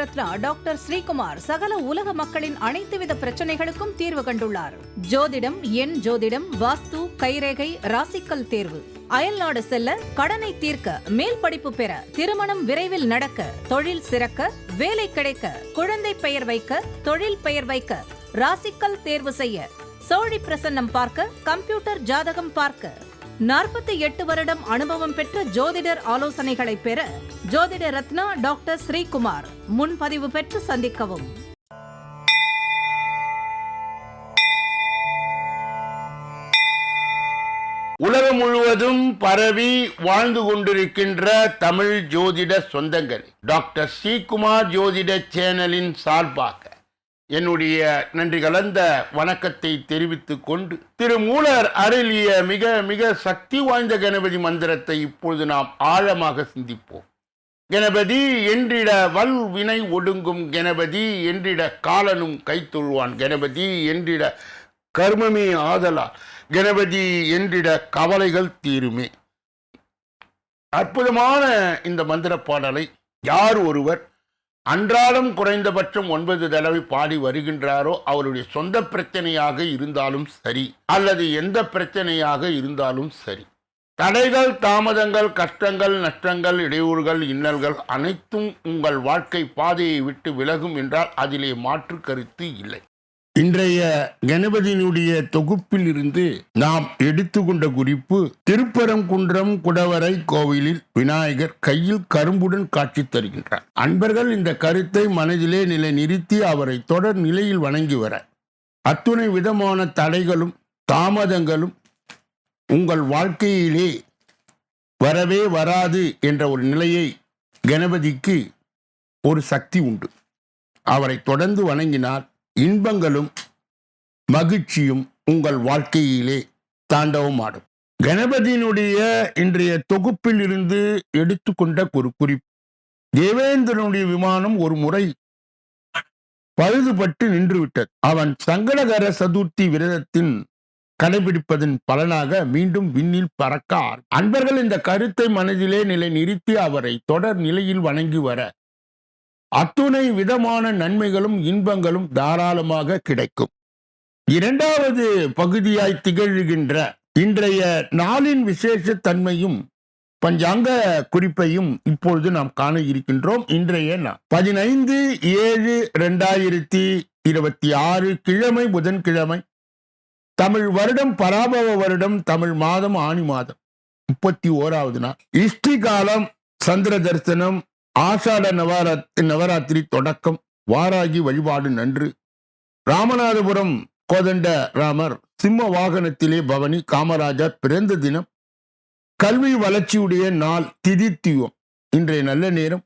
Ratna doctor Sreekumar சகல உலக மக்களின் அனைத்து வித பிரச்சனைகளுக்கும் தீர்வு கண்டுள்ளார். ஜோதிடம், எண் ஜோதிடம், வாஸ்து, கைரேகை, ராசிக்கல் தேர்வு, அயல்நாடு செல்ல, கடனை தீர்க்க, மேல் படிப்பு பெற, திருமணம் விரைவில் நடக்க, தொழில் சிறக்க, வேலை கிடைக்க, குழந்தை பெயர் வைக்க, தொழில் பெயர் வைக்க, ராசிக்கல் தேர்வு செய்ய, சோழி பிரசன்னம் பார்க்க, கம்ப்யூட்டர் ஜாதகம் பார்க்க, 48 வருடம் அனுபவம் பெற்ற ஜோதிடர் ஆலோசனைகளை பெற ஜோதிட ரத்னா டாக்டர் ஸ்ரீகுமார். முன்பதிவு பெற்று சந்திக்கவும். உலகம் முழுவதும் பரவி வாழ்ந்து கொண்டிருக்கின்ற தமிழ் ஜோதிட சொந்தங்கள், டாக்டர் ஸ்ரீகுமார் ஜோதிட சேனலின் சார்பாக என்னுடைய நன்றி கலந்த வணக்கத்தை தெரிவித்துக் கொண்டு, திருமூலர் அருளிய மிக மிக சக்தி வாய்ந்த கணபதி மந்திரத்தை இப்பொழுது நாம் ஆழமாக சிந்திப்போம். கணபதி என்றிட வல் வினை ஒடுங்கும், கணபதி என்றிட காலனும் கைத்தொழுவான், கணபதி என்றிட கர்மமே ஆதலால், கணபதி என்றிட கவலைகள் தீருமே. அற்புதமான இந்த மந்திர பாடலை யார் ஒருவர் அன்றாடம் குறைந்தபட்சம் 9 தடவை பாடி வருகின்றாரோ, அவருடைய சொந்த பிரச்சனையாக இருந்தாலும் சரி, அல்லது எந்த பிரச்சனையாக இருந்தாலும் சரி, தடைகள், தாமதங்கள், கஷ்டங்கள், நஷ்டங்கள், இடையூறுகள், இன்னல்கள் அனைத்தும் உங்கள் வாழ்க்கை பாதையை விட்டு விலகும் என்றால் அதிலே மாற்று கருத்து இல்லை. இன்றைய கணபதியினுடைய தொகுப்பில் இருந்து நாம் எடுத்துக்கொண்ட குறிப்பு, திருப்பரங்குன்றம் குடவரை கோவிலில் விநாயகர் கையில் கரும்புடன் காட்சி தருகின்றார். அன்பர்கள் இந்த கருத்தை மனதிலே நிலை நிறுத்தி அவரை தொடர் நிலையில் வணங்கி வர, அத்துணை விதமான தடைகளும் தாமதங்களும் உங்கள் வாழ்க்கையிலே வரவே வராது என்ற ஒரு நிலையை, கணபதிக்கு ஒரு சக்தி உண்டு. அவரை தொடர்ந்து வணங்கினால் இன்பங்களும் மகிழ்ச்சியும் உங்கள் வாழ்க்கையிலே தாண்டவமாடும். கணபதியினுடைய இன்றைய தொகுப்பில் இருந்து எடுத்துக்கொண்ட ஒரு குறிப்பு, தேவேந்திரனுடைய விமானம் ஒரு முறை பழுதுபட்டு நின்றுவிட்டது. அவன் சங்கடகர சதுர்த்தி விரதத்தின் கடைபிடிப்பதன் பலனாக மீண்டும் விண்ணில் பறக்க. அன்பர்கள் இந்த கருத்தை மனதிலே நிலை நிறுத்தி அவரை தொடர் நிலையில் வணங்கி வர, அத்துணை விதமான நன்மைகளும் இன்பங்களும் தாராளமாக கிடைக்கும். இரண்டாவது பகுதியாய் திகழ்கின்ற இன்றைய நாளின் விசேஷ தன்மையும் பஞ்சாங்க குறிப்பையும் இப்பொழுது நாம் காண இருக்கின்றோம். இன்றைய 15/7/2026 கிழமை, புதன்கிழமை, தமிழ் வருடம் பராபவ வருடம், தமிழ் மாதம் ஆனி மாதம் 31வது நாள், இஷ்டி காலம், சந்திர தரிசனம், ஆஷாட நவராத்திரி தொடக்கம், வாராகி வழிபாடு நன்று, ராமநாதபுரம் கோதண்ட ராமர் சிம்ம வாகனத்திலே பவனி, காமராஜர் பிறந்த தினம், கல்வி வளர்ச்சியுடைய நாள், திதித்துவம். இன்றைய நல்ல நேரம்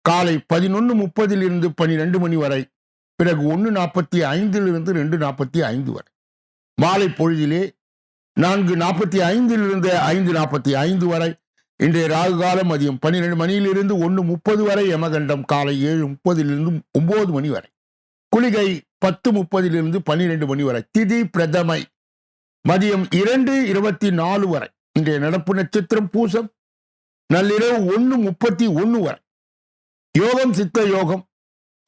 காலை 11:30 12 மணி வரை, பிறகு 1:45 2:45 வரை. மாலை பொழுதிலே 4:45 5:45 வரை. இன்றைய ராகு காலம் மதியம் 12 மணியிலிருந்து 1:30 வரை. யமகண்டம் காலை 7:30 9 மணி வரை. குளிகை 10:30 12 மணி வரை. திதி பிரதமை மதியம் 2:24 வரை. இன்றைய நடப்பு நட்சத்திரம் பூசம், நள்ளிரவு 1:31 வரை. யோகம் சித்த யோகம்,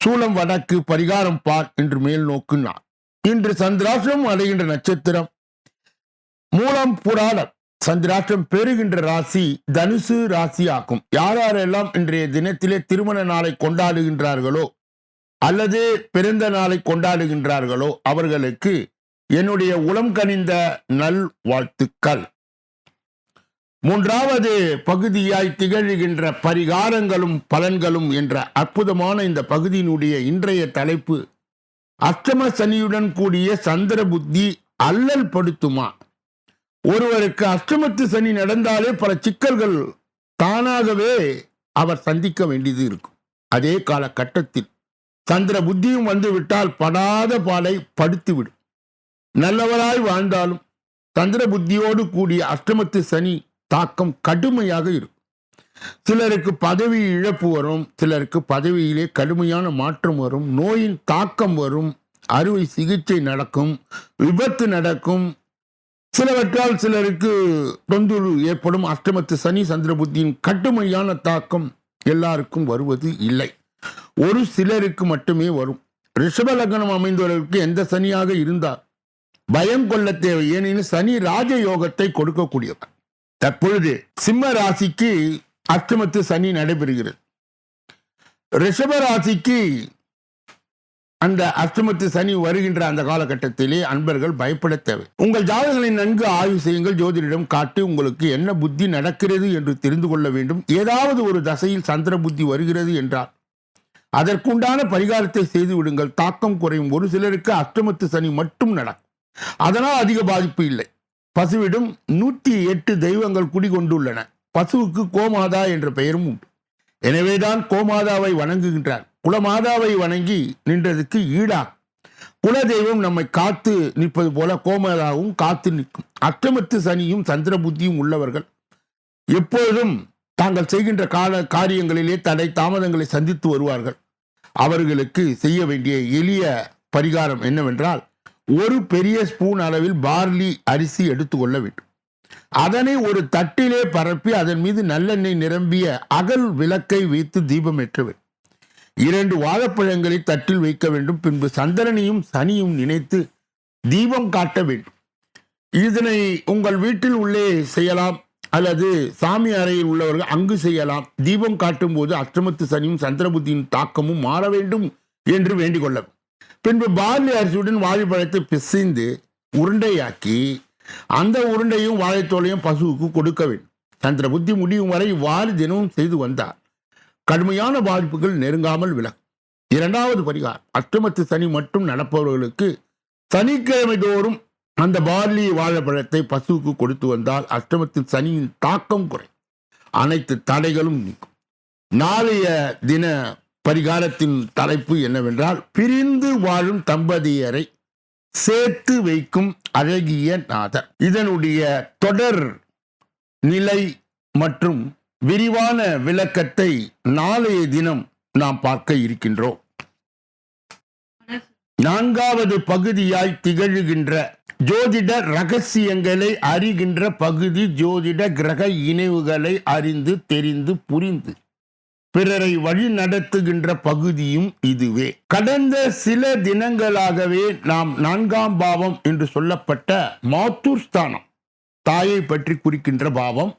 சூலம் வடக்கு, பரிகாரம் பார், இன்று மேல் நோக்கு நாள். இன்று சந்திராஷ்டிரம் அடைகின்ற நட்சத்திரம் மூலம் புராணம். சந்திராஷ்டிரம் பெறுகின்ற ராசி தனுசு ராசி ஆகும். யாரெல்லாம் இன்றைய தினத்திலே திருமண நாளை கொண்டாடுகின்றார்களோ அல்லது பிறந்த நாளை கொண்டாடுகின்றார்களோ அவர்களுக்கு என்னுடைய உளம் கனிந்த நல் வாழ்த்துக்கள். மூன்றாவது பகுதியாய் திகழ்கின்ற பரிகாரங்களும் பலன்களும் என்ற அற்புதமான இந்த பகுதியினுடைய இன்றைய தலைப்பு, அஷ்டம சனியுடன் கூடிய சந்திர புத்தி அல்லல் படுத்துமா? ஒருவருக்கு அஷ்டமத்து சனி நடந்தாலே பல சிக்கல்கள் தானாகவே அவர் சந்திக்க வேண்டியது இருக்கும். அதே காலகட்டத்தில் சந்திர புத்தியும் வந்துவிட்டால் படாத பாலை படுத்துவிடும். நல்லவராய் வாழ்ந்தாலும் சந்திர புத்தியோடு கூடிய அஷ்டமத்து சனி தாக்கம் கடுமையாக இருக்கும். சிலருக்கு பதவி இழப்பு வரும், சிலருக்கு பதவியிலே கடுமையான மாற்றம் வரும், நோயின் தாக்கம் வரும், அறுவை சிகிச்சை நடக்கும், விபத்து நடக்கும். சிலவற்றால் சிலருக்கு தொந்தரவு ஏற்படும். அஷ்டமத்து சனி சந்திர புத்தியின் கடுமையான தாக்கம் எல்லாருக்கும் வருவது இல்லை. ஒரு சிலருக்கு மட்டுமே வரும். ரிஷப லக்னம் அமைந்தவர்களுக்கு எந்த சனியாக இருந்தால் பயம் கொள்ள தேவை. ஏனெனில் சனி ராஜயோகத்தை கொடுக்கக்கூடியவர். தற்பொழுது சிம்ம ராசிக்கு அஷ்டமத்து சனி நடைபெறுகிறது. ரிஷப ராசிக்கு அந்த அஷ்டமத்து சனி வருகின்ற அந்த காலகட்டத்திலே அன்பர்கள் பயப்பட தேவை. உங்கள் ஜாதகங்களை நன்கு ஆய்வு செய்யுங்கள். ஜோதிடரிடம் காட்டி உங்களுக்கு என்ன புத்தி நடக்கிறது என்று தெரிந்து கொள்ள வேண்டும். ஏதாவது ஒரு தசையில் சந்திர புத்தி வருகிறது என்றால் அதற்குண்டான பரிகாரத்தை செய்து விடுங்கள். தாக்கம் குறையும். ஒரு சிலருக்கு அஷ்டமத்து சனி மட்டும் நடக்கும். அதனால் அதிக பாதிப்பு இல்லை. பசுவிடம் 108 தெய்வங்கள் குடிகொண்டுள்ளன. பசுவுக்கு கோமாதா என்ற பெயரும் உண்டு. எனவேதான் கோமாதாவை வணங்குகின்றார். குலமாதாவை வணங்கி நின்றதுக்கு ஈடா குல தெய்வம் நம்மை காத்து நிற்பது போல கோமாதாவும் காத்து நிற்கும். அஷ்டமத்து சனியும் சந்திர புத்தியும் உள்ளவர்கள் எப்பொழுதும் தாங்கள் செய்கின்ற காரியங்களிலே தடை தாமதங்களை சந்தித்து வருவார்கள். அவர்களுக்கு செய்ய வேண்டிய எளிய பரிகாரம் என்னவென்றால், ஒரு பெரிய ஸ்பூன் அளவில் பார்லி அரிசி எடுத்துக்கொள்ள வேண்டும். அதனை ஒரு தட்டிலே பரப்பி அதன் மீது நல்லெண்ணெய் நிரம்பிய அகல் விளக்கை வைத்து தீபம் ஏற்ற வேண்டும். 2 வாழைப்பழங்களை தட்டில் வைக்க வேண்டும். பின்பு சந்திரனையும் சனியும் நினைத்து தீபம் காட்ட வேண்டும். இதனை உங்கள் வீட்டில் உள்ளே செய்யலாம் அல்லது சாமி அறையில் உள்ளவர்கள் அங்கு செய்யலாம். தீபம் காட்டும் போது அஷ்டமத்து சனியும் சந்திர புத்தியின் தாக்கமும் மாற வேண்டும் என்று வேண்டிக் கொள்ள. பின்பு பார்லி அரிசியுடன் வாழைப்பழத்தை பிசைந்து உருண்டையாக்கி அந்த உருண்டையும் வாழைத்தோலையும் பசுவுக்கு கொடுக்க வேண்டும். சந்திர புத்தி முடியும் வரை இவ்வாறு தினமும் செய்து வந்தார் கடுமையான பாதிப்புகள் நெருங்காமல் விலகும். 2வது பரிகாரம், அஷ்டமத்து சனி மட்டும் நடப்பவர்களுக்கு சனிக்கிழமை தோறும் அந்த பார்லி வாழைப்பழத்தை பசுவுக்கு கொடுத்து வந்தால் அஷ்டமத்து சனியின் தாக்கம் குறை, அனைத்து தடைகளும் நீக்கும். நாளைய தின பரிகாரத்தின் தலைப்பு என்னவென்றால், பிரிந்து வாழும் தம்பதியரை சேர்த்து வைக்கும் அழகிய நாதர். இதனுடைய தொடர் நிலை மற்றும் விரிவான விளக்கத்தை நாளைய தினம் நாம் பார்க்க இருக்கின்றோம். 4வது பகுதியாய் திகழ்கின்ற ஜோதிட ரகசியங்களை அறிகின்ற பகுதி ஜோதிட கிரக இணைவுகளை அறிந்து தெரிந்து புரிந்து பிறரை வழி நடத்துகின்ற பகுதியும் இதுவே. கடந்த சில தினங்களாகவே நாம் 4ஆம் பாவம் என்று சொல்லப்பட்ட மாத்தூர் ஸ்தானம், தாயை பற்றி குறிக்கின்ற பாவம்,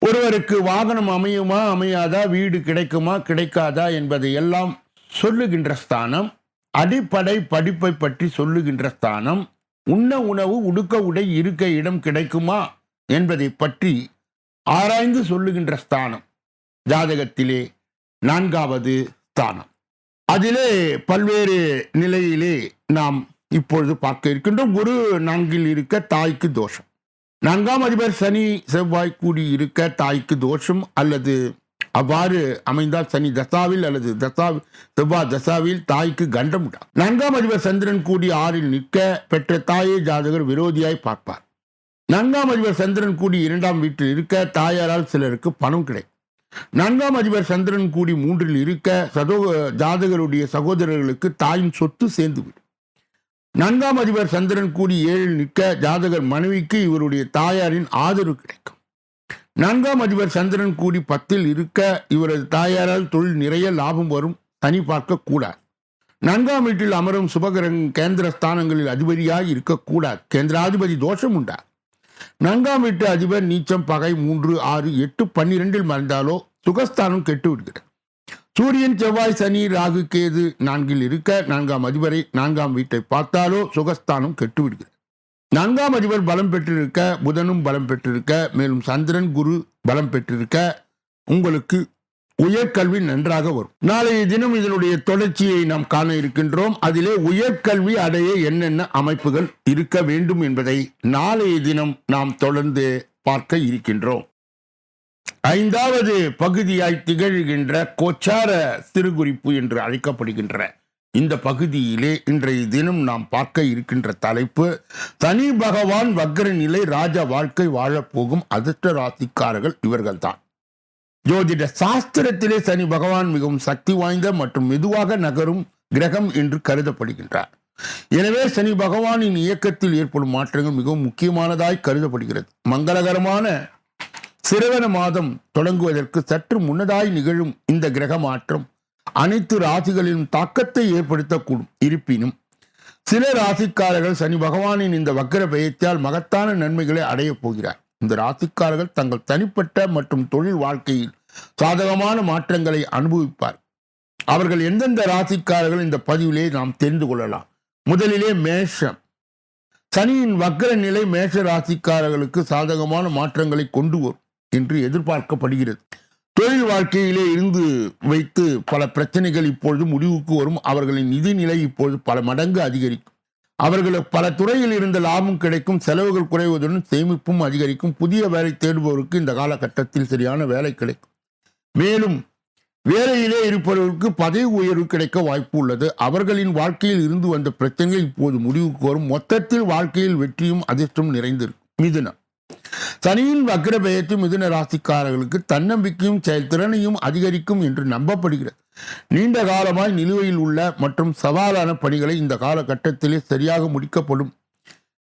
ஒருவருக்கு வாகனம் அமையுமா அமையாதா, வீடு கிடைக்குமா கிடைக்காதா என்பதை எல்லாம் சொல்லுகின்ற ஸ்தானம், அடிப்படை படிப்பை பற்றி சொல்லுகின்ற ஸ்தானம், உண்ண உணவு உடுக்க உடை இருக்க இடம் கிடைக்குமா என்பதை பற்றி ஆராய்ந்து சொல்லுகின்ற ஸ்தானம் ஜாதகத்திலே 4வது ஸ்தானம். அதிலே பல்வேறு நிலையிலே நாம் இப்பொழுது பார்க்க இருக்கின்றோம். குரு 4இல் இருக்க தாய்க்கு தோஷம். 4ஆம் அதிபர் சனி செவ்வாய் கூடி இருக்க தாய்க்கு தோஷம், அல்லது அவ்வாறு அமைந்தால் சனி தசாவில் அல்லது செவ்வாய் தசாவில் தாய்க்கு கண்டம் உண்டா. 4ஆம் அதிபர் சந்திரன் கூடி 6இல் நிற்க பெற்ற தாயை ஜாதகர் விரோதியாய் பார்ப்பார். 4ஆம் அதிபர் சந்திரன் கூடி 2ஆம் வீட்டில் இருக்க தாயாரால் சிலருக்கு பணம் கிடைக்கும். 4ஆம் அதிபர் சந்திரன் கூடி 3இல் இருக்க ஜாதகருடைய சகோதரர்களுக்கு தாயின் சொத்து சேர்ந்துவிடும். 4ஆம் அதிபர் சந்திரன் கூடி 7இல் நிற்க ஜாதகர் மனைவிக்கு இவருடைய தாயாரின் ஆதரவு கிடைக்கும். 4ஆம் அதிபர் சந்திரன் கூடி 10இல் இருக்க இவரது தாயாரால் தொழில் நிறைய லாபம் வரும். சனி பார்க்க கூடாது. 4ஆம் வீட்டில் அமரும் சுபகிரகம் கேந்திர ஸ்தானங்களில் அதிபதியாக இருக்கக்கூடாது. கேந்திராதிபதி தோஷம் உண்டா. 4ஆம் வீட்டு அதிபர் நீச்சம், பகை 3, 6, 8, 12இல் மறைந்தாலோ சுகஸ்தானம் கெட்டு விடுகிறது. சூரியன் செவ்வாய் சனி ராகு கேது 4இல் இருக்க 4ஆம் அதிபரை 4ஆம் வீட்டை பார்த்தாலோ சுகஸ்தானம் கெட்டு விடுகிறது. 4ஆம் அதிபர் பலம் பெற்றிருக்க, புதனும் பலம் பெற்றிருக்க, மேலும் சந்திரன் குரு பலம் பெற்றிருக்க உங்களுக்கு உயர்கல்வி நன்றாக வரும். நாளைய தினம் இதனுடைய தொடர்ச்சியை நாம் காண இருக்கின்றோம். அதிலே உயர்கல்வி அடைய என்னென்ன அமைப்புகள் இருக்க வேண்டும் என்பதை நாளைய தினம் நாம் தொடர்ந்து பார்க்க இருக்கின்றோம். 5வது பகுதியாய் திகழ்கின்ற கோச்சார சிறுகுறிப்பு என்று அழைக்கப்படுகின்ற இந்த பகுதியிலே இன்றைய தினம் நாம் பார்க்க இருக்கின்ற தலைப்பு, சனி பகவான் வக்ர நிலை, ராஜ வாழ்க்கை வாழப்போகும் அதிர்ஷ்ட ராசிக்காரர்கள் இவர்கள்தான். ஜோதிட சாஸ்திரத்திலே சனி பகவான் மிகவும் சக்தி வாய்ந்த மற்றும் மெதுவாக நகரும் கிரகம் என்று கருதப்படுகின்றார். எனவே சனி பகவானின் இயக்கத்தில் ஏற்படும் மாற்றங்கள் மிகவும் முக்கியமானதாய் கருதப்படுகிறது. மங்களகரமான சிரவண மாதம் தொடங்குவதற்கு சற்று முன்னதாய் நிகழும் இந்த கிரக மாற்றம் அனைத்து ராசிகளிலும் தாக்கத்தை ஏற்படுத்தக்கூடும். இருப்பினும் சில ராசிக்காரர்கள் சனி பகவானின் இந்த வக்கர பெயர்ச்சியால் மகத்தான நன்மைகளை அடையப் போகிறார். இந்த ராசிக்காரர்கள் தங்கள் தனிப்பட்ட மற்றும் தொழில் வாழ்க்கையில் சாதகமான மாற்றங்களை அனுபவிப்பார். அவர்கள் எந்தெந்த ராசிக்காரர்கள் இந்த பதிவிலே நாம் தெரிந்து கொள்ளலாம். முதலிலே மேஷம். சனியின் வக்கர நிலை மேஷ ராசிக்காரர்களுக்கு சாதகமான மாற்றங்களை கொண்டு வரும் என்று எதிர்பார்க்கப்படுகிறது. தொழில் வாழ்க்கையிலே இருந்து வைத்து பல பிரச்சனைகள் இப்பொழுது முடிவுக்கு வரும். அவர்களின் நிதி நிலை இப்பொழுது பல மடங்கு அதிகரிக்கும். அவர்களுக்கு பல துறையில் இருந்த லாபம் கிடைக்கும். செலவுகள் குறைவதுடன் சேமிப்பும் அதிகரிக்கும். புதிய வேலை தேடுபவருக்கு இந்த காலகட்டத்தில் சரியான வேலை கிடைக்கும். மேலும் வேலையிலே இருப்பவர்களுக்கு பதவி உயர்வு கிடைக்க வாய்ப்பு உள்ளது. அவர்களின் வாழ்க்கையில் இருந்து வந்த பிரச்சனைகள் இப்போது முடிவுக்கு வரும். மொத்தத்தில் வாழ்க்கையில் வெற்றியும் அதிர்ஷ்டம் நிறைந்திருக்கும். மிதுனம். சனியின் வக்ர பெயர்ச்சி மிதுன ராசிக்காரர்களுக்கு தன்னம்பிக்கையும் செயல்திறனையும் அதிகரிக்கும் என்று நம்பப்படுகிறது. நீண்ட காலமாய் நிலுவையில் உள்ள மற்றும் சவாலான பணிகளை இந்த காலகட்டத்திலே சரியாக முடிக்கப்படும்.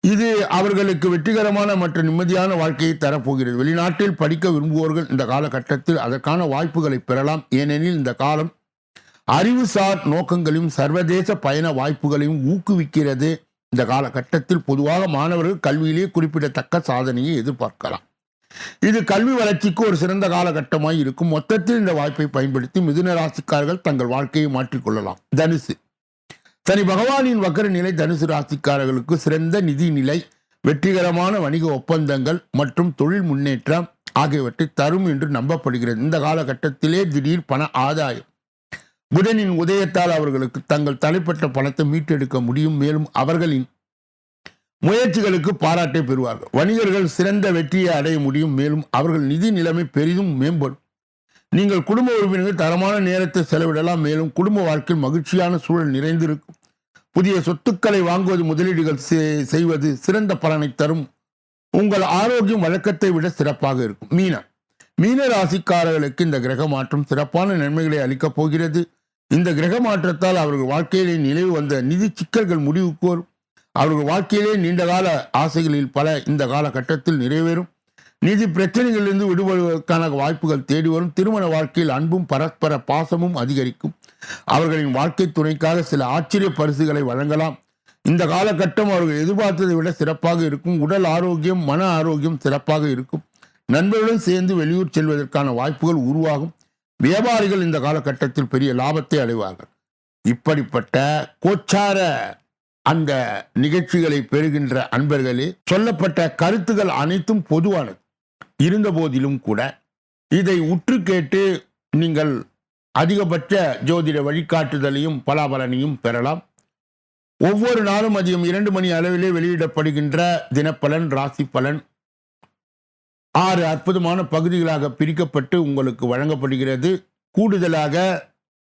இது அவர்களுக்கு வெற்றிகரமான மற்றும் நிம்மதியான வாழ்க்கையை தரப்போகிறது. வெளிநாட்டில் படிக்க விரும்புவோர்கள் இந்த காலகட்டத்தில் அதற்கான வாய்ப்புகளை பெறலாம். ஏனெனில் இந்த காலம் அறிவுசார் நோக்கங்களையும் சர்வதேச பயண வாய்ப்புகளையும் ஊக்குவிக்கிறது. இந்த காலகட்டத்தில் பொதுவாக மாணவர்கள் கல்வியிலேயே குறிப்பிடத்தக்க சாதனையை எதிர்பார்க்கலாம். இது கல்வி வளர்ச்சிக்கு ஒரு சிறந்த காலகட்டமாய் இருக்கும். மொத்தத்தில் இந்த வாய்ப்பை பயன்படுத்தி மிதுன ராசிக்காரர்கள் தங்கள் வாழ்க்கையை மாற்றிக்கொள்ளலாம். தனுசு. சனி பகவானின் வக்கர நிலை தனுசு ராசிக்காரர்களுக்கு சிறந்த நிதி நிலை, வெற்றிகரமான வணிக ஒப்பந்தங்கள் மற்றும் தொழில் முன்னேற்றம் ஆகியவற்றை தரும் என்று நம்பப்படுகிறது. இந்த காலகட்டத்திலே திடீர் பண ஆதாயம். புதனின் உதயத்தால் அவர்களுக்கு தங்கள் தலைப்பட்ட பணத்தை மீட்டெடுக்க முடியும். மேலும் அவர்களின் முயற்சிகளுக்கு பாராட்டை பெறுவார்கள். வணிகர்கள் சிறந்த வெற்றியை அடைய முடியும். மேலும் அவர்கள் நிதி நிலைமை பெரிதும் மேம்படும். நீங்கள் குடும்ப உறுப்பினர்கள் தரமான நேரத்தை செலவிடலாம். மேலும் குடும்ப வாழ்க்கையில் மகிழ்ச்சியான சூழல் நிறைந்திருக்கும். புதிய சொத்துக்களை வாங்குவது, முதலீடுகள் செய்வது சிறந்த பலனை தரும். உங்கள் ஆரோக்கியம் வழக்கத்தை விட சிறப்பாக இருக்கும். மீன ராசிக்காரர்களுக்கு இந்த கிரக மாற்றம் சிறப்பான நன்மைகளை அளிக்கப் போகிறது. இந்த கிரக மாற்றத்தால் அவர்கள் வாழ்க்கையிலே நிலவு வந்த நிதி சிக்கல்கள் முடிவுக்கு வரும். அவர்கள் வாழ்க்கையிலே நீண்டகால ஆசைகளில் பல இந்த காலகட்டத்தில் நிறைவேறும். நிதி பிரச்சனைகளிலிருந்து விடுபடுவதற்கான வாய்ப்புகள் தேடி வரும். திருமண வாழ்க்கையில் அன்பும் பரஸ்பர பாசமும் அதிகரிக்கும். அவர்களின் வாழ்க்கை துணைக்காக சில ஆச்சரிய பரிசுகளை வழங்கலாம். இந்த காலகட்டம் அவர்கள் எதிர்பார்த்ததை விட சிறப்பாக இருக்கும். உடல் ஆரோக்கியம், மன ஆரோக்கியம் சிறப்பாக இருக்கும். நண்பர்களுடன் சேர்ந்து வெளியூர் செல்வதற்கான வாய்ப்புகள் உருவாகும். வியாபாரிகள் இந்த காலகட்டத்தில் பெரிய லாபத்தை அடைவார்கள். இப்படிப்பட்ட கோச்சார அந்த நிகழ்ச்சிகளை பெறுகின்ற அன்பர்களே, சொல்லப்பட்ட கருத்துகள் அனைத்தும் பொதுவானது. இருந்த போதிலும் கூட இதை உற்று கேட்டு நீங்கள் அதிகபட்ச ஜோதிட வழிகாட்டுதலையும் பலாபலனையும் பெறலாம். ஒவ்வொரு நாளும் மதியம் 2 மணி அளவிலே வெளியிடப்படுகின்ற தினப்பலன், ராசி பலன் 6 அற்புதமான பகுதிகளாக பிரிக்கப்பட்டு உங்களுக்கு வழங்கப்படுகிறது. கூடுதலாக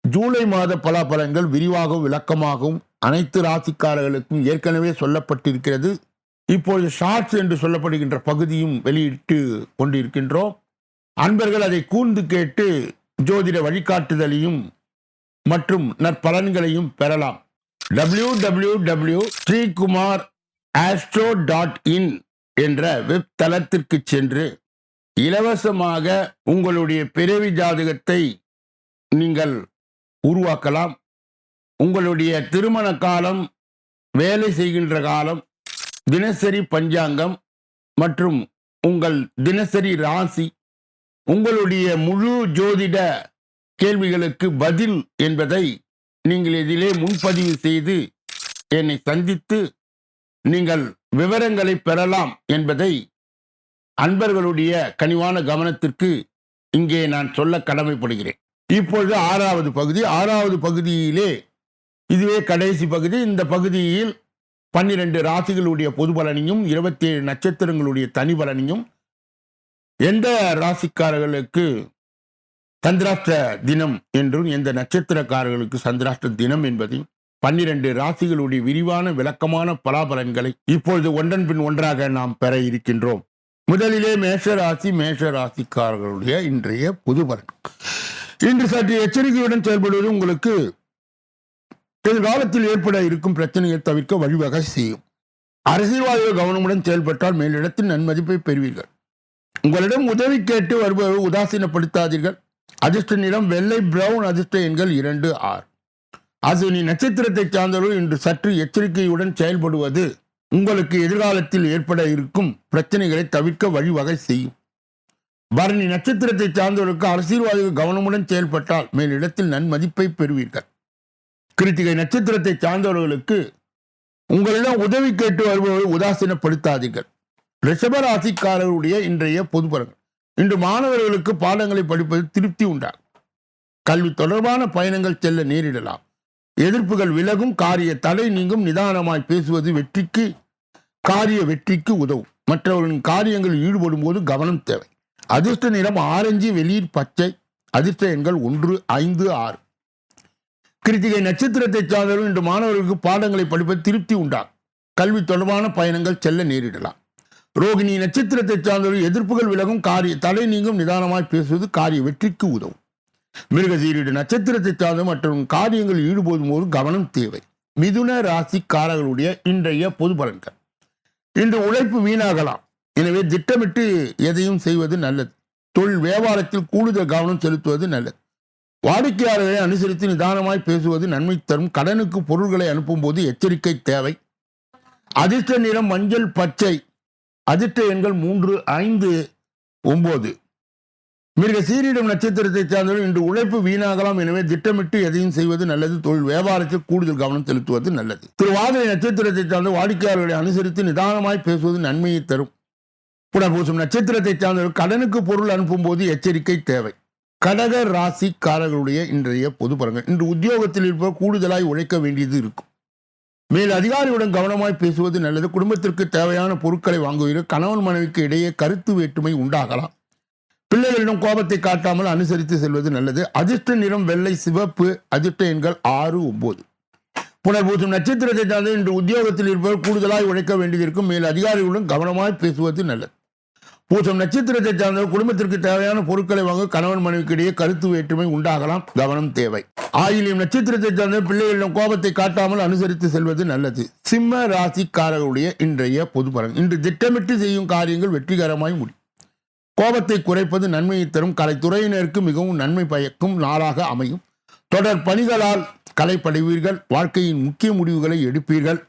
ஜூலை மாத பலாபலன்கள் விரிவாகவும் விளக்கமாகவும் அனைத்து ராசிக்காரர்களுக்கும் ஏற்கனவே சொல்லப்பட்டிருக்கிறது. இப்பொழுது ஷார்ட்ஸ் என்று சொல்லப்படுகின்ற பகுதியும் வெளியிட்டு கொண்டிருக்கின்றோம். அன்பர்கள் அதை கூர்ந்து கேட்டு ஜோதிட வழிகாட்டுதலையும் மற்றும் நற்பலன்களையும் பெறலாம். www.srikumar.astro.in என்ற வெப் தளத்திற்கு சென்று இலவசமாக உங்களுடைய பிறவி ஜாதகத்தை நீங்கள் உருவாக்கலாம். உங்களுடைய திருமண காலம், வேலை செய்கின்ற காலம், தினசரி பஞ்சாங்கம் மற்றும் உங்கள் தினசரி ராசி, உங்களுடைய முழு ஜோதிட கேள்விகளுக்கு பதில் என்பதை நீங்கள் இதிலே முன்பதிவு செய்து என்னை சந்தித்து நீங்கள் விவரங்களை பெறலாம் என்பதை அன்பர்களுடைய கனிவான கவனத்திற்கு இங்கே நான் சொல்ல கடமைப்படுகிறேன். இப்பொழுது 6வது பகுதி. 6வது பகுதியிலே இதுவே கடைசி பகுதி. இந்த பகுதியில் 12 ராசிகளுடைய பொது பலனையும் 27 நட்சத்திரங்களுடைய தனி பலனையும், எந்த ராசிக்காரர்களுக்கு சந்திராஷ்ட தினம் என்றும் எந்த நட்சத்திரக்காரர்களுக்கு சந்திராஷ்ட தினம் என்பதையும் 12 ராசிகளுடைய விரிவான விளக்கமான பலாபலன்களை இப்பொழுது ஒன்றன் பின் ஒன்றாக நாம் பெற இருக்கின்றோம். முதலிலே மேஷ ராசிக்காரர்களுடைய இன்றைய பொது பலன். இன்று சற்று எச்சரிக்கையுடன் செயல்படுவது உங்களுக்கு எதிர்காலத்தில் ஏற்பட இருக்கும் பிரச்சனையை தவிர்க்க வழிவகை செய்யும். அரசியல்வாதிகள் கவனமுடன் செயல்பட்டால் மேலிடத்தில் நன்மதிப்பை பெறுவீர்கள். உங்களிடம் உதவி கேட்டு வருபவர்கள் உதாசீனப்படுத்தாதீர்கள். அதிர்ஷ்ட நிறம் வெள்ளை பிரவுன். அதிர்ஷ்ட எண்கள் 2, 6. அஸ்வினி நட்சத்திரத்தை சார்ந்தவர்கள் இன்று சற்று எச்சரிக்கையுடன் செயல்படுவது உங்களுக்கு எதிர்காலத்தில் ஏற்பட இருக்கும் பிரச்சனைகளை தவிர்க்க வழிவகை செய்யும். பரணி நட்சத்திரத்தை சார்ந்தவர்களுக்கு அரசியல்வாதிகள் கவனமுடன் செயல்பட்டால் மேலிடத்தில் நன்மதிப்பை பெறுவீர்கள். கிருத்திகை நட்சத்திரத்தை சார்ந்தவர்களுக்கு உங்களிடம் உதவி கேட்டு வருபவர்களை உதாசீனப்படுத்தாதீர்கள். ரிஷபராசிக்காரர்களுடைய இன்றைய பொது பலன்கள். இன்று மாணவர்களுக்கு பாடங்களை படிப்பது திருப்தி உண்டாகும். கல்வி தொடர்பான பயணங்கள் செல்ல நேரிடலாம். எதிர்ப்புகள் விலகும். காரிய தடை நீங்கும். நிதானமாய் பேசுவது காரிய வெற்றிக்கு உதவும். மற்றவர்களின் காரியங்களில் ஈடுபடும் போது கவனம் தேவை. அதிர்ஷ்ட நிறம் ஆரஞ்சு, வெளிர் பச்சை. அதிர்ஷ்ட எண்கள் 1, 5, 6. கிருத்திகை நட்சத்திரத்தை சார்ந்தவர்கள் இன்று மாணவர்களுக்கு பாடங்களை படிப்பது திருப்தி உண்டாகும். கல்வி தொடர்பான பயணங்கள் செல்ல நேரிடலாம். ரோகிணி நட்சத்திரத்தை சார்ந்தவர்கள் எதிர்ப்புகள் விலகும். காரிய தடை நீங்கும். நிதானமாய் பேசுவது காரிய வெற்றிக்கு உதவும். மிருகசீரிட நட்சத்திரத்தை சார்ந்த மற்றும் காரியங்களில் ஈடுபடும் போது கவனம் தேவை. மிதுன ராசிக்காரர்களுடைய இன்றைய பொது பலன்கள். இன்று உழைப்பு வீணாகலாம். எனவே திட்டமிட்டு எதையும் செய்வது நல்லது. தொழில் வியாபாரத்தில் கூடுதல் கவனம் செலுத்துவது நல்லது. வாடிக்கையாளர்களை அனுசரித்து நிதானமாய் பேசுவது நன்மை தரும். கடனுக்கு பொருட்களை அனுப்பும் போது எச்சரிக்கை தேவை. அதிர்ஷ்ட நிறம் மஞ்சள் பச்சை. அதிர்ஷ்ட எண்கள் 3, 5, 9. மிருக சீரிடம் நட்சத்திரத்தை சார்ந்தவர்கள் இன்று உழைப்பு வீணாகலாம். எனவே திட்டமிட்டு எதையும் செய்வது நல்லது. தொழில் வியாபாரத்தில் கூடுதல் கவனம் செலுத்துவது நல்லது. திருவாதிரை நட்சத்திரத்தை சார்ந்த வாடிக்கையாளர்களை அனுசரித்து நிதானமாய் பேசுவது நன்மையை தரும். புனர்பூசம் நட்சத்திரத்தை சார்ந்தவர்கள் கடனுக்கு பொருள் அனுப்பும் போது எச்சரிக்கை தேவை. கடக ராசிக்காரர்களுடைய இன்றைய பொது பலன்கள். இன்று உத்தியோகத்தில் இருப்பவர் கூடுதலாய் உழைக்க வேண்டியது இருக்கும். மேல் அதிகாரியுடன் கவனமாய் பேசுவது நல்லது. குடும்பத்திற்கு தேவையான பொருட்களை வாங்குவீர்கள். கணவன் மனைவிக்கு இடையே கருத்து வேற்றுமை உண்டாகலாம். பிள்ளைகளிடம் கோபத்தை காட்டாமல் அனுசரித்து செல்வது நல்லது. அதிர்ஷ்ட நிறம் வெள்ளை சிவப்பு. அதிர்ஷ்ட எண்கள் 6, 9. புனர்பூசம் நட்சத்திரத்தை சார்ந்து இன்று உத்தியோகத்தில் இருப்பவர் கூடுதலாய் உழைக்க வேண்டியது இருக்கும். மேல் அதிகாரிகளுடன் கவனமாய் பேசுவது நல்லது. பூசம் நட்சத்திரத்தை சார்ந்தவர் குடும்பத்திற்கு தேவையான பொருட்களை வாங்க கணவன் மனைவிக்கு இடையே கருத்து வேற்றுமை உண்டாகலாம். கவனம் தேவை. ஆயிலியம் நட்சத்திரத்தை சார்ந்த பிள்ளைகளிடம் கோபத்தை காட்டாமல் அனுசரித்து செல்வது நல்லது. சிம்ம ராசிக்காரர்களுடைய இன்றைய பொது பலன். இன்று திட்டமிட்டு செய்யும் காரியங்கள் வெற்றிகரமாய் முடியும். கோபத்தை குறைப்பது நன்மையை தரும். கலைத்துறையினருக்கு மிகவும் நன்மை பயக்கும் நாளாக அமையும். தொடர் பணிகளால் கலைப்படைவீர்கள். வாழ்க்கையின் முக்கிய முடிவுகளை எடுப்பீர்கள்.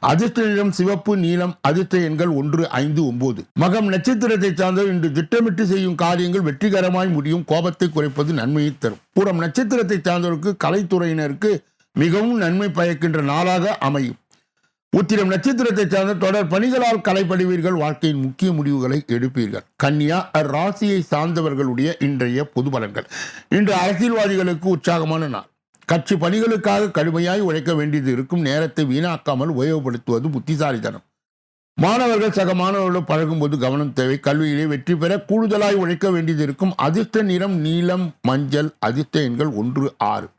அதிர்ஷ்ட நிறம் சிவப்பு, நீலம். அதிர்ஷ்ட எண்கள் 1, 5, 9. மகம் நட்சத்திரத்தை சார்ந்தவர் இன்று திட்டமிட்டு செய்யும் காரியங்கள் வெற்றிகரமாய் முடியும். கோபத்தை குறைப்பது நன்மையை தரும். பூரம் நட்சத்திரத்தை சார்ந்தவருக்கு கலைத்துறையினருக்கு மிகவும் நன்மை பயக்கின்ற நாளாக அமையும். உத்திரம் நட்சத்திரத்தை சார்ந்த தொடர் பணிகளால் கலைப்படுவீர்கள். வாழ்க்கையின் முக்கிய முடிவுகளை எடுப்பீர்கள். கன்னியா ராசியை சார்ந்தவர்களுடைய இன்றைய பொது பலன்கள். இன்று அரசியல்வாதிகளுக்கு உற்சாகமான நாள். கட்சி பணிகளுக்காக கடுமையாய் உழைக்க வேண்டியது இருக்கும். நேரத்தை வீணாக்காமல் உபயோகப்படுத்துவது புத்திசாலித்தனம். மாணவர்கள் சக மாணவர்களுடன் பழகும்போது கவனம் தேவை. கல்வியிலே வெற்றி பெற கூடுதலாய் உழைக்க வேண்டியது இருக்கும். அதிர்ஷ்ட நிறம் நீலம், மஞ்சள். அதிர்ஷ்ட எண்கள் 1, 6.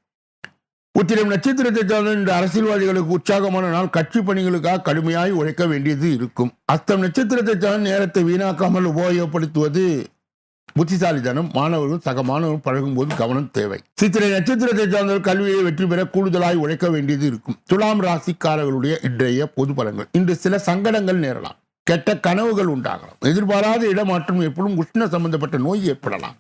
உத்திரம் நட்சத்திரத்தை சார்ந்த இந்த அரசியல்வாதிகளுக்கு உற்சாகமான நாள். கட்சி பணிகளுக்காக கடுமையாய் உழைக்க வேண்டியது இருக்கும். அஸ்தம் நட்சத்திரத்தை சார்ந்த நேரத்தை வீணாக்காமல் உபயோகப்படுத்துவது புத்திசாலித்தனம். மாணவர்கள் சக மாணவர்கள் பழகும் போது கவனம் தேவை. சித்திரை நட்சத்திரத்தை சார்ந்தவர் கல்வியை வெற்றி பெற கூடுதலாய் உழைக்க வேண்டியது இருக்கும். துலாம் ராசிக்காரர்களுடைய இன்றைய பொது பலன்கள். இன்று சில சங்கடங்கள் நேரலாம். கெட்ட கனவுகள் உண்டாகலாம். எதிர்பாராத இடமாற்றம் ஏற்படும். உஷ்ண சம்பந்தப்பட்ட நோய் ஏற்படலாம்.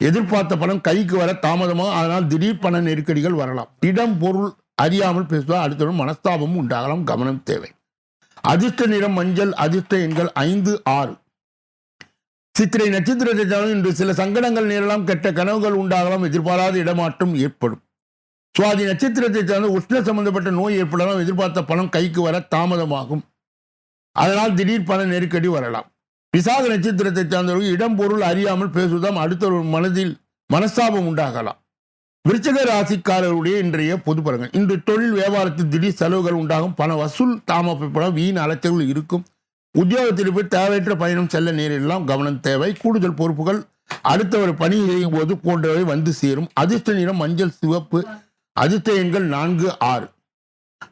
எதிர்பார்த்த பணம் கைக்கு வர தாமதமாக, அதனால் திடீர் பண நெருக்கடிகள் வரலாம். இடம் பொருள் அறியாமல் பேசுவதால் அடுத்தவரும் மனஸ்தாபமும் உண்டாகலாம். கவனம் தேவை. அதிர்ஷ்ட நிறம் மஞ்சள். அதிர்ஷ்ட எண்கள் 5, 6. சித்திரை நட்சத்திரத்தை சார்ந்து இன்று சில சங்கடங்கள் நேரலாம். கெட்ட கனவுகள் உண்டாகலாம். எதிர்பாராத இடமாற்றம் ஏற்படும். சுவாதி நட்சத்திரத்தை சார்ந்து உஷ்ண சம்பந்தப்பட்ட நோய் ஏற்படலாம். எதிர்பார்த்த பணம் கைக்கு வர தாமதமாகும். அதனால் திடீர் பண நெருக்கடி வரலாம். விசாக நட்சத்திரத்தை சார்ந்தவர்கள் இடம் பொருள் அறியாமல் பேசுவதால் அடுத்தவர்கள் மனதில் மனஸ்தாபம் உண்டாகலாம். விருச்சிக ராசிக்காரர்களுடைய இன்றைய பொது பலன்கள். இன்று தொழில் வியாபாரத்தில் திடீர் செலவுகள் உண்டாகும். பண வசூல் தாமதப்பட வீண் அலைச்சல்கள் இருக்கும். உத்தியோகத்தில் போய் தேவையற்ற பயணம் செல்ல நேரிடலாம். கவனம் தேவை. கூடுதல் பொறுப்புகள் அடுத்தவர் பணி செய்யும் போது போன்றவை வந்து சேரும். அதிர்ஷ்ட நிறம் மஞ்சள் சிவப்பு. அதிர்ஷ்ட எண்கள் 4, 6.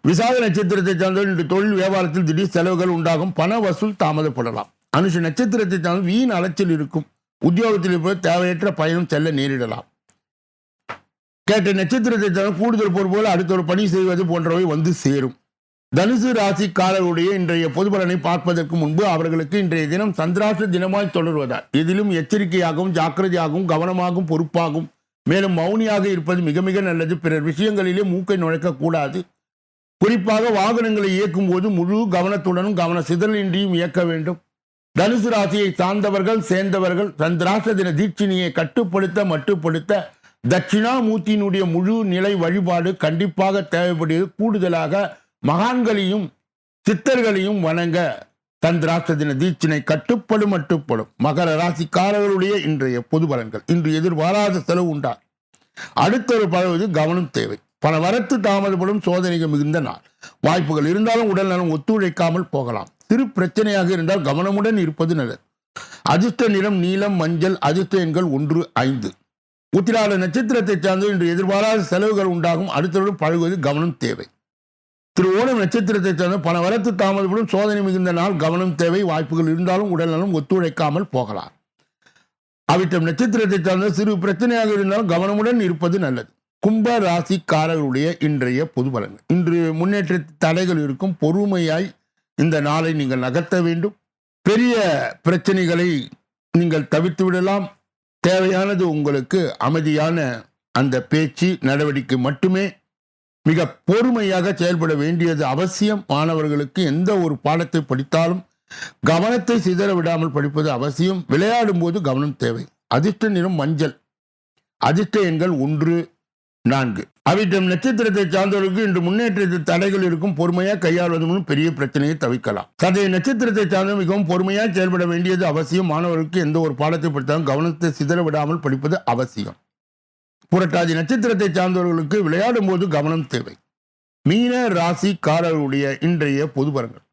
விசாக நட்சத்திரத்தை சார்ந்தவர்கள் இன்று தொழில் வியாபாரத்தில் திடீர் செலவுகள் உண்டாகும். பண வசூல் தாமதப்படலாம். அனுஷ நட்சத்திரத்தை சார்ந்த வீண் அலைச்சல் இருக்கும். உத்தியோகத்தில் போய் தேவையற்ற பயணம் செல்ல நேரிடலாம். கேட்ட நட்சத்திரத்தை சார்ந்த கூடுதல் பொறுப்புகள் அடுத்தவர் பணி செய்வது போன்றவை வந்து சேரும். தனுசு ராசிக்காரர்களுடைய இன்றைய பொது பலனை பார்ப்பதற்கு முன்பு அவர்களுக்கு இன்றைய தினம் சந்திராஷ்ட தினமாய் தொடர்வதால் இதிலும் எச்சரிக்கையாகவும் ஜாக்கிரதையாகவும் கவனமாகவும் பொறுப்பாகவும் மேலும் மௌனியாக இருப்பது மிக மிக நல்லது. பிறர் விஷயங்களிலே மூக்கை நுழைக்கக்கூடாது. குறிப்பாக வாகனங்களை இயக்கும் போது முழு கவனத்துடனும் கவன சிதறலின்றியும் இயக்க வேண்டும். தனுசு ராசியை சார்ந்தவர்கள் சேர்ந்தவர்கள் சந்திராஷ்ட தின தீட்சிணியை மட்டுப்படுத்த தட்சிணாமூர்த்தியினுடைய முழு நிலை வழிபாடு கண்டிப்பாக தேவைப்படுகிறது. கூடுதலாக மகான்களையும் சித்தர்களையும் வணங்க சந்திராஷ்ட தின தீட்சிணை மட்டுப்படும். மகர ராசிக்காரர்களுடைய இன்றைய பொது பலன்கள். இன்று எதிர்பாராத செலவு உண்டா. அடுத்தொரு பதவி கவனம் தேவை. பல வரத்து தாமதப்படும் சோதனைகள் மிகுந்த நாள். வாய்ப்புகள் இருந்தாலும் உடல் நலம் ஒத்துழைக்காமல் போகலாம். சிறு பிரச்சனையாக இருந்தால் கவனமுடன் இருப்பது நல்லது. அதிர்ஷ்ட நிறம் நீலம் மஞ்சள். அதிர்ஷ்ட எண்கள் 1 5. உத்திராட நட்சத்திரத்தை சார்ந்து இன்று எதிர்பாராத செலவுகள் உண்டாகும். அடுத்தவருடன் பழகுவது கவனம் தேவை. திருவோணம் நட்சத்திரத்தை சார்ந்த பல வரத்து தாமதப்படும் சோதனை மிகுந்த நாள். கவனம் தேவை. வாய்ப்புகள் இருந்தாலும் உடல் நலம் ஒத்துழைக்காமல் போகலாம். அவிட்டம் நட்சத்திரத்தை சார்ந்த சிறு பிரச்சனையாக இருந்தாலும் கவனமுடன் இருப்பது நல்லது. கும்ப ராசிக்காரர்களுடைய இன்றைய பொது பலன்கள். இன்று முன்னேற்ற தடைகள் இருக்கும். பொறுமையாய் இந்த நாளை நீங்கள் நகர்த்த வேண்டும். பெரிய பிரச்சனைகளை நீங்கள் தவிர்த்து விடலாம். தேவையானது உங்களுக்கு அமைதியான அந்த பேச்சு நடவடிக்கை மட்டுமே. மிக பொறுமையாக செயல்பட வேண்டியது அவசியம். மாணவர்களுக்கு எந்த ஒரு பாடத்தை படித்தாலும் கவனத்தை சிதற விடாமல் படிப்பது அவசியம். விளையாடும் போது கவனம் தேவை. அதிர்ஷ்ட நிறம் மஞ்சள். அதிர்ஷ்ட எண்கள் 1 4. அவிட்டம் நட்சத்திரத்தை சார்ந்தவர்களுக்கு இன்று முன்னேற்றத்தில் தடைகள் இருக்கும். பொறுமையாக கையாள்வது மூலம் பெரிய பிரச்சனையை தவிர்க்கலாம். சதய நட்சத்திரத்தை சார்ந்த மிகவும் பொறுமையாக செயல்பட வேண்டியது அவசியம். மாணவர்களுக்கு எந்த ஒரு பாடத்தை படித்தாலும் கவனத்தை சிதற விடாமல் படிப்பது அவசியம். புரட்டாதி நட்சத்திரத்தை சார்ந்தவர்களுக்கு விளையாடும் போது கவனம் தேவை. மீன ராசிக்காரர்களுடைய இன்றைய பொது பலன்கள்.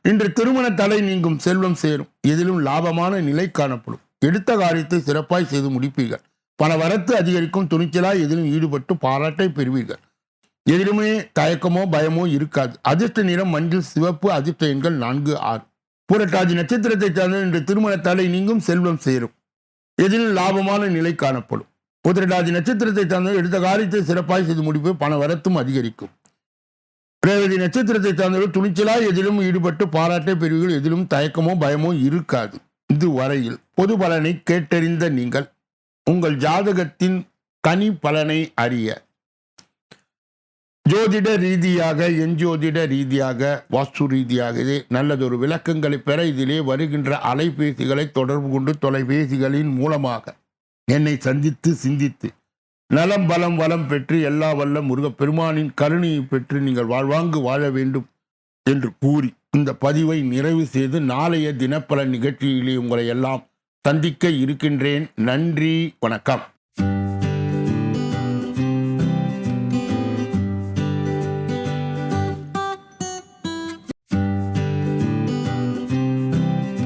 இன்று திருமண தடை நீங்கும். செல்வம் சேரும். எதிலும் லாபமான நிலை காணப்படும். எடுத்த காரியத்தை சிறப்பாய் செய்து முடிப்பீர்கள். பல வரத்து அதிகரிக்கும். துணிச்சலாய் எதிலும் ஈடுபட்டு பாராட்டை பெறுவீர்கள். எதிலுமே தயக்கமோ பயமோ இருக்காது. அதிர்ஷ்ட நிறம் மஞ்சள் சிவப்பு. அதிர்ஷ்ட எண்கள் 4 6. புரட்டாதி நட்சத்திரத்தை சார்ந்த இன்று திருமண தடை நீங்கும். செல்வம் சேரும். எதிலும் லாபமான நிலை காணப்படும். உத்திரட்டாதி நட்சத்திரத்தை சார்ந்த எடுத்த காரியத்தை சிறப்பாய் செய்து முடிப்பு. பண வரத்தும் அதிகரிக்கும். ரேவதி நட்சத்திரத்தை சார்ந்தவர்கள் துணிச்சலாய் எதிலும் ஈடுபட்டு பாராட்டை பெறுவீர்கள். எதிலும் தயக்கமோ பயமோ இருக்காது. இதுவரையில் பொது பலனை கேட்டறிந்த நீங்கள் உங்கள் ஜாதகத்தின் தனி பலனை அறிய ஜோதிட ரீதியாக எஞ்சோதிட ரீதியாக வாஸ்து ரீதியாக நல்லதொரு விளக்கங்களை பெற இதிலே வருகின்ற அலைபேசிகளை தொடர்பு கொண்டு தொலைபேசிகளின் மூலமாக என்னை சந்தித்து சிந்தித்து நலம் பலம் வளம் பெற்று எல்லா வல்ல முருகப்பெருமானின் கருணையை பெற்று நீங்கள் வாழ்வாங்கு வாழ வேண்டும் என்று கூறி இந்த பதிவை நிறைவு செய்து நாளைய தினப்பலன் நிகழ்ச்சியிலே உங்களை எல்லாம் சந்திக்க இருக்கின்றேன். நன்றி, வணக்கம்.